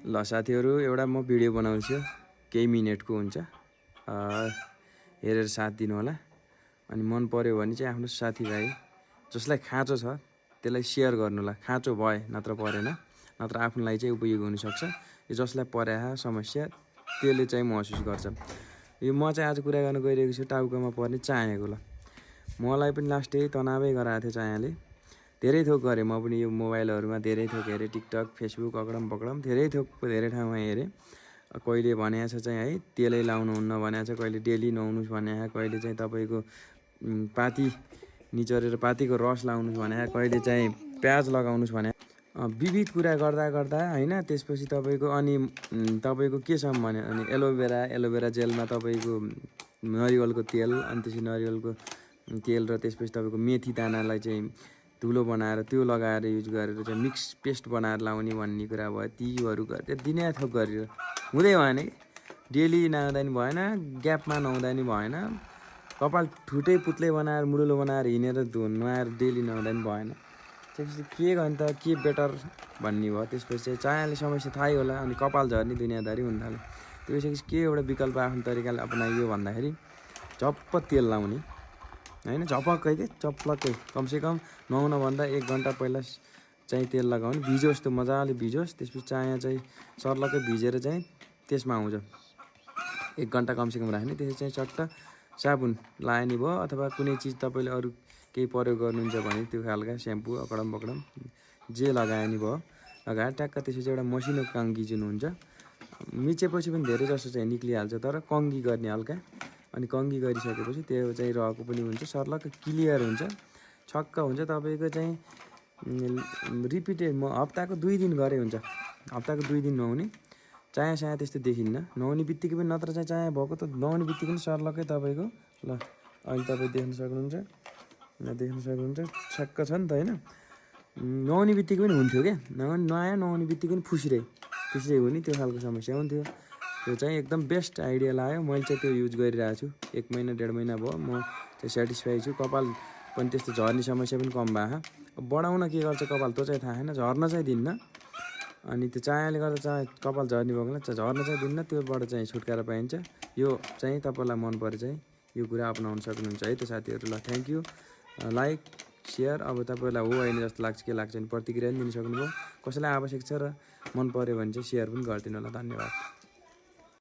ल साथीहरू, एउटा म भिडियो बनाउँछु, केही मिनेटको हुन्छ, हेरेर साथ दिनु होला। अनि मन पर्यो भने चाहिँ आफ्नो साथीभाइ जसलाई खाँचो छ त्यसलाई सेयर गर्नु होला, खाँचो भए नत्र परेन, नत्र आफूलाई चाहिँ उपयोग हुनसक्छ। यो जसलाई पर्या समस्या त्यसले चाहिँ महसुस गर्छ। यो म चाहिँ आज कुरा गर्न गइरहेको छु टाउकोमा पर्ने चायाको। ल मलाई पनि लास्ट यही तनावै गराएको थियो चायाले। धेरै थोक गरेँ म पनि, यो मोबाइलहरूमा धेरै थोक हेरेँ, टिकटक फेसबुक अकडम पकडम धेरै थोक धेरै ठाउँमा हेरेँ। कहिले भनेको छ चाहिँ है तेलै लाउनुहुन्न भनेको छ, कहिले डेली नुहाउनुहोस् भनेको, कहिले चाहिँ तपाईँको पाती निचोरेर पातीको रस लाउनुहोस् भनेको, कहिले चाहिँ प्याज लगाउनुहोस् भने, विविध कुरा गर्दा गर्दा होइन। त्यसपछि तपाईँको अनि तपाईँको के छ भने अनि एलोभेरा जेलमा तपाईँको नरिवलको तेल, अनि त्यसपछि नरिवलको तेल र त्यसपछि तपाईँको मेथी दानालाई चाहिँ धुलो बनाएर त्यो लगाएर युज गरेर चाहिँ मिक्स पेस्ट बनाएर लाउने भन्ने कुरा भयो। तीहरू गर्दै दिने थोक गरेर हुँदै भएन कि, डेली नहुँदा नि भएन, ग्यापमा नहुँदा नि भएन, कपाल ठुटै पुत्लै बनाएर मुडुलो बनाएर हिँडेर नुहाएर डेली नहुँदा नि भएन। त्यसपछि के गर्ने त, के बेटर भन्ने भयो। त्यसपछि चाहिँ चायाले समस्या थाहै होला, अनि कपाल झर्ने दुनियाँदारी हुन थाल्यो। त्यसपछि के एउटा विकल्प आफ्नो तरिकाले अपनाइयो भन्दाखेरि झप्प तेल लाउने होइन, झपक्कै के चप्लक्कै, कमसेकम नुहाउनभन्दा 1 घन्टा पहिला चाहिँ तेल लगाउने, भिजोस् त्यो मजाले भिजोस्। त्यसपछि चाया चाहिँ सर्लक्कै भिजेर चाहिँ त्यसमा आउँछ, 1 घन्टा कमसेकम राख्ने। त्यसपछि चाहिँ चट्ट साबुन लाए नि भयो, अथवा कुनै चिज तपाईँले अरू केही प्रयोग गर्नुहुन्छ भने त्यो खालका स्याम्पू अकडम बकडम जे लगाए नि भयो, लगाएर ट्याक्क त्यसपछि एउटा मसिनो कङ्गी जुन हुन्छ, मिचेपछि पनि धेरै जसो चाहिँ निक्लिहाल्छ, तर कङ्गी गर्ने हल्का। अनि कङ्गी गरिसकेपछि त्यो चाहिँ रहेको पनि हुन्छ, सर्लक्क क्लियर हुन्छ, छक्क हुन्छ। तपाईँको चाहिँ रिपिटेड म हप्ताको 2 दिन गरे हुन्छ, हप्ताको 2 दिन नुहाउने। चाया त्यस्तो देखिन्न, नुहाउने बित्तिकै पनि, नत्र चाहिँ चाया भएको त नुहाउने बित्तिकै पनि सर्लक्कै तपाईँको ल अहिले तपाईँ देख्न सक्नुहुन्छ छक्क छ नि त होइन। नुहाउने बित्तिकै पनि हुन्थ्यो क्या, नुहाउने बित्तिकै पनि फुसिरै हुने त्यो खालको समस्या हुन्थ्यो। त्यो चाहिँ एकदम बेस्ट आइडिया लाग्यो, मैले चाहिँ त्यो युज गरिरहेको छु। 1 महिना 1.5 महिना भयो, म चाहिँ सेटिस्फाई छु। कपाल पनि त्यस्तो झर्ने समस्या पनि कम भयो। बढाउन के गर्छ कपाल त्यो चाहिँ थाहा छैन, झर्न चाहिँ दिन्न। अनि त्यो चायाले गर्दा कपाल झर्ने भएको झर्न चाहिँ दिन्न, त्योबाट चाहिँ छुटकारा पाइन्छ। यो चाहिँ तपाईँलाई मन परे चाहिँ यो कुरा अपनाउन सक्नुहुन्छ है त साथीहरू। ल थ्याङ्क यू, लाइक सेयर। अब तपाईँलाई हो होइन जस्तो लाग्छ, के लाग्छ भने प्रतिक्रिया पनि दिन सक्नुभयो। कसैलाई आवश्यक छ र मन पऱ्यो भने चाहिँ सेयर पनि गरिदिनु होला। धन्यवाद।